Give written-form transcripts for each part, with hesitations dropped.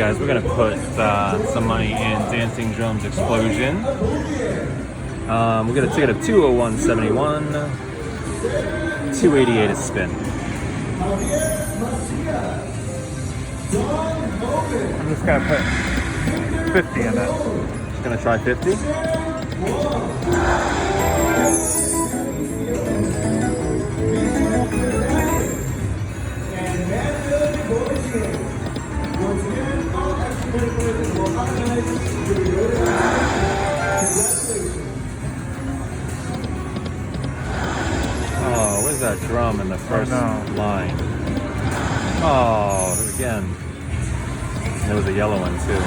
guys, we're gonna put some money in Dancing Drums Explosion. We got a ticket of $201.71, $288 a spin. I'm just gonna put 50 in it. Just gonna try 50. Oh, where's that drum in the first line? Oh, again. There was a yellow one too.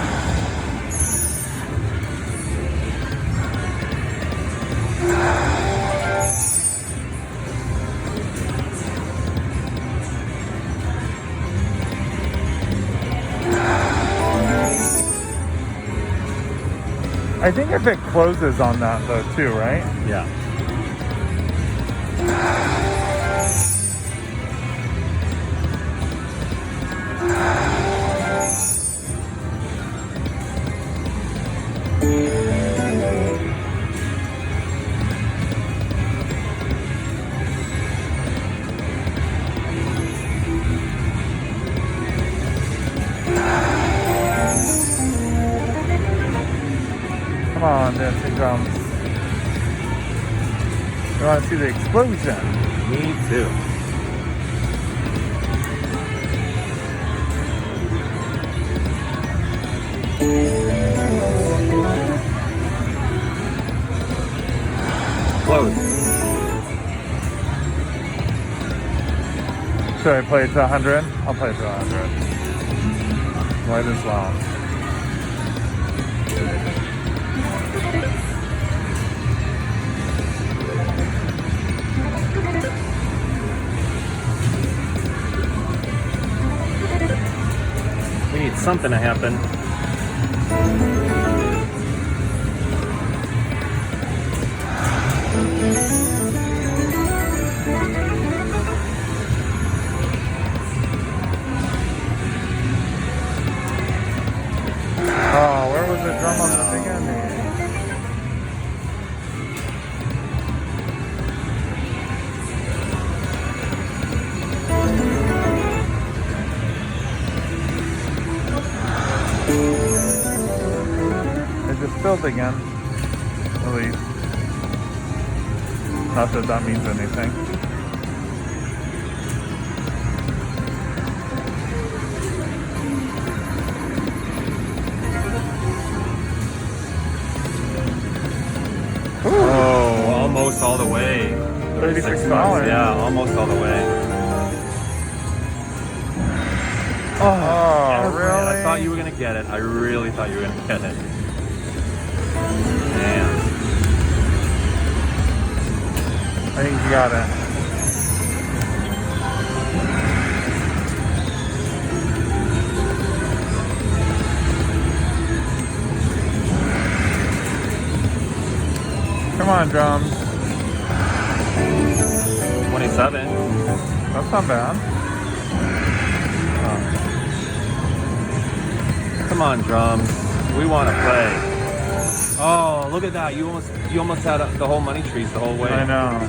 I think if it closes on that though too, right? Yeah. Come on, Dancing Drums. You want to see the explosion? Me too. Close. Should I play it to 100? I'll play it to 100. Might as well. We need something to happen. Oh, where was the drum on the thing ending? It just filled again. At least. Not that that means anything. Oh, almost all the way. $36. Yeah, almost all the way. Oh, really? I thought you were gonna get it. I really thought you were gonna get it. Damn. I think you got it. Come on, drums. 27. That's not bad. Come on, drums. We want to play. Oh, look at that. You almost had the whole money trees the whole way. I know.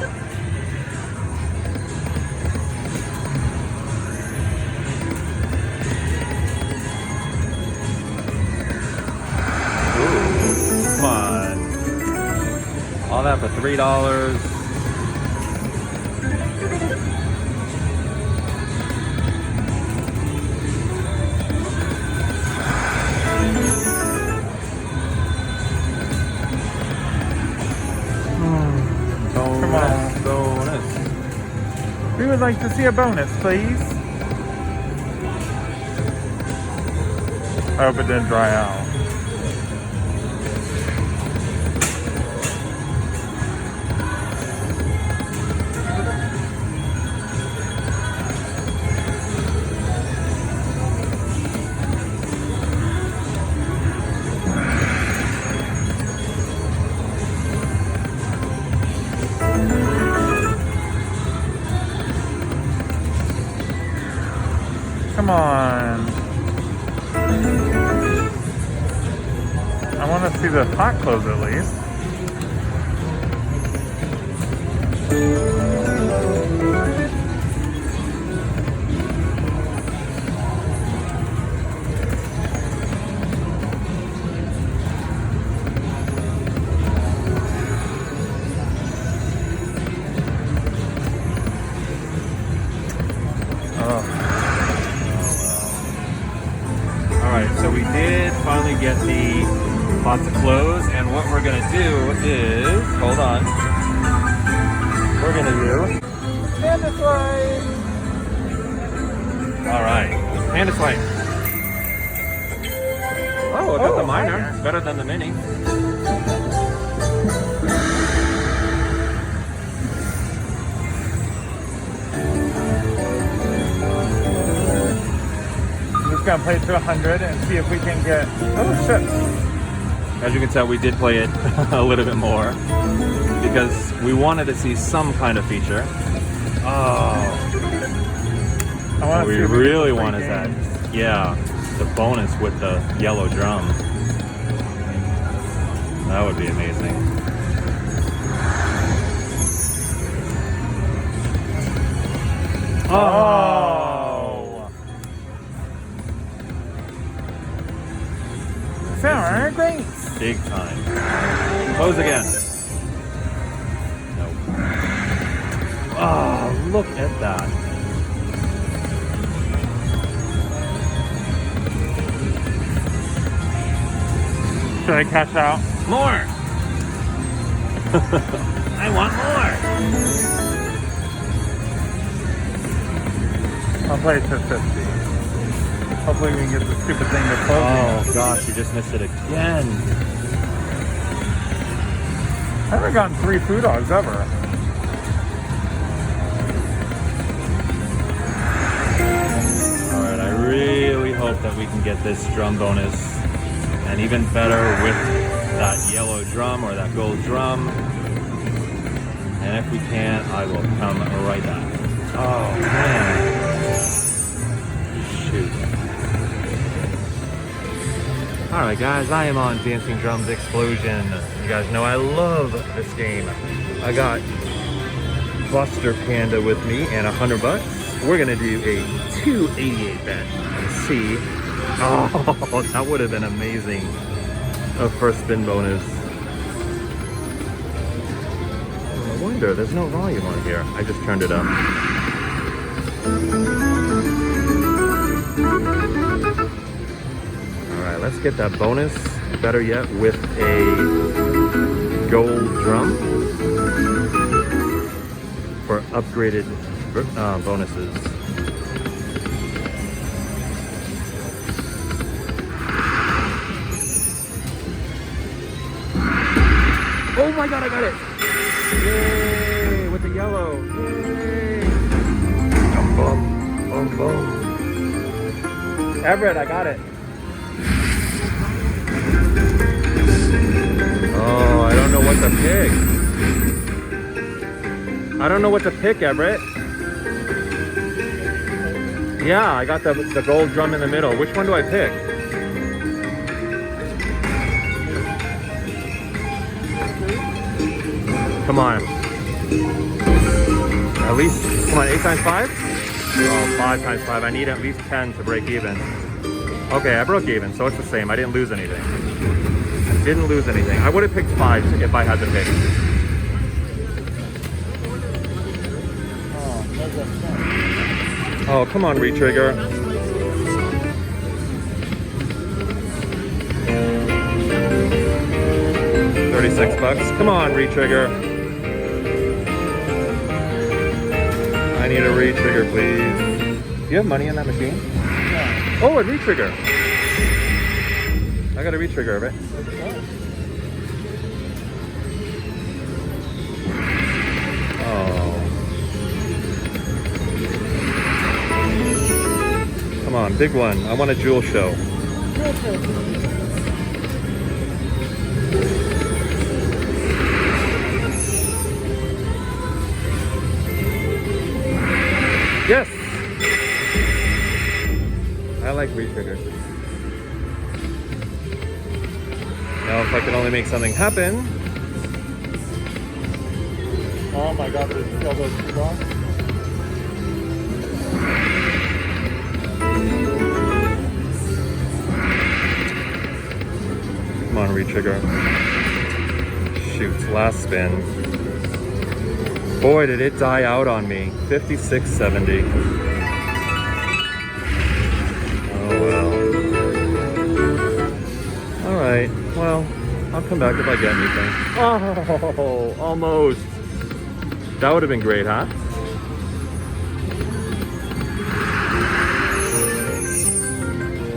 Ooh, come on. All that for $3. Come on. Bonus. We would like to see a bonus, please. I hope it didn't dry out. Come on. I want to see the hot clothes at least. Alright, so we did finally get the lots of clothes, and what we're gonna do is, hold on, we're gonna do Panda Swipe! Alright, Panda Swipe. Oh, I got the minor, better than the mini. Gonna play to 100 and see if we can get. Oh shit! As you can tell, we did play it a little bit more because we wanted to see some kind of feature. What we really wanted that. Yeah, the bonus with the yellow drum. That would be amazing. Oh! Sour grapes! Big time. Close again. Nope. Oh, look at that. Should I cash out? More! I want more! I'll play to 50. Hopefully we can get the stupid thing to close. Oh gosh, you just missed it again. I haven't gotten 3 food dogs ever. Alright, I really hope that we can get this drum bonus, and even better with that yellow drum or that gold drum. And if we can't, I will come right back. Oh man. Shoot. Alright guys, I am on Dancing Drums Explosion. You guys know I love this game. I got Buster Panda with me and $100. We're gonna do a 288 bet and see. Oh, that would have been amazing. A first spin bonus. Oh, I wonder, there's no volume on here. I just turned it up. Alright, let's get that bonus. Better yet, with a gold drum for upgraded bonuses. Oh my god, I got it! Yay! With the yellow. Yay! Bum, bum, bum, bum. Everett, I got it. Oh, I don't know what to pick. I don't know what to pick, Everett. Yeah, I got the gold drum in the middle. Which one do I pick? Come on. At least, come on, 8 times 5? Oh, 5 times 5. I need at least 10 to break even. Okay, I broke even, so it's the same. I didn't lose anything. Didn't lose anything. I would have picked 5 if I had to pick. Oh, come on, retrigger. $36. Come on, retrigger. I need a retrigger, please. Do you have money in that machine? Yeah. Oh, a retrigger. I got a retrigger of it. Come on, big one. I want a jewel show. Yes! I like retriggers. Now if I can only make something happen. Oh my god, did you see all those two dogs? Come on, retrigger. Shoot, last spin. Boy, did it die out on me. 56.70. Oh well. Alright, well, I'll come back if I get anything. Oh, almost. That would have been great, huh?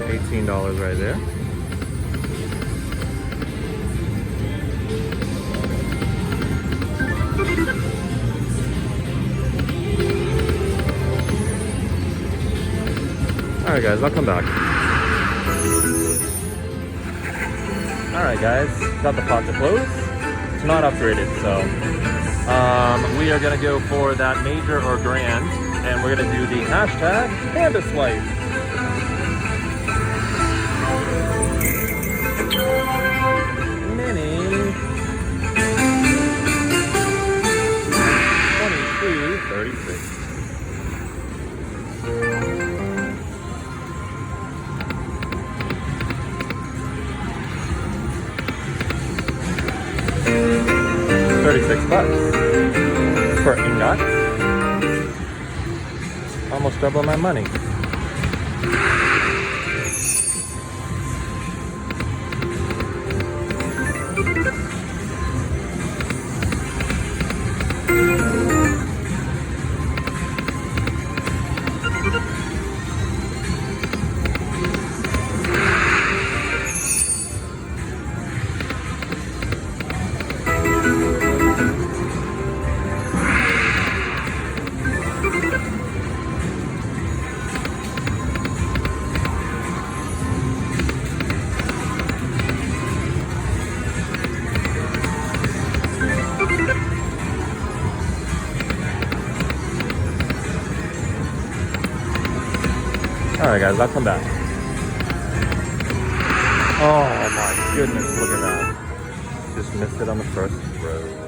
$18 right there. Alright guys, I'll come back. Alright guys, got the pot to close. It's not upgraded, so we are gonna go for that major or grand, and we're gonna do the hashtag Panda Swipe. Mini 22.36. $36 for ingot. Almost double my money. Alright guys, I'll come back. Oh my goodness, look at that. Just missed it on the first row.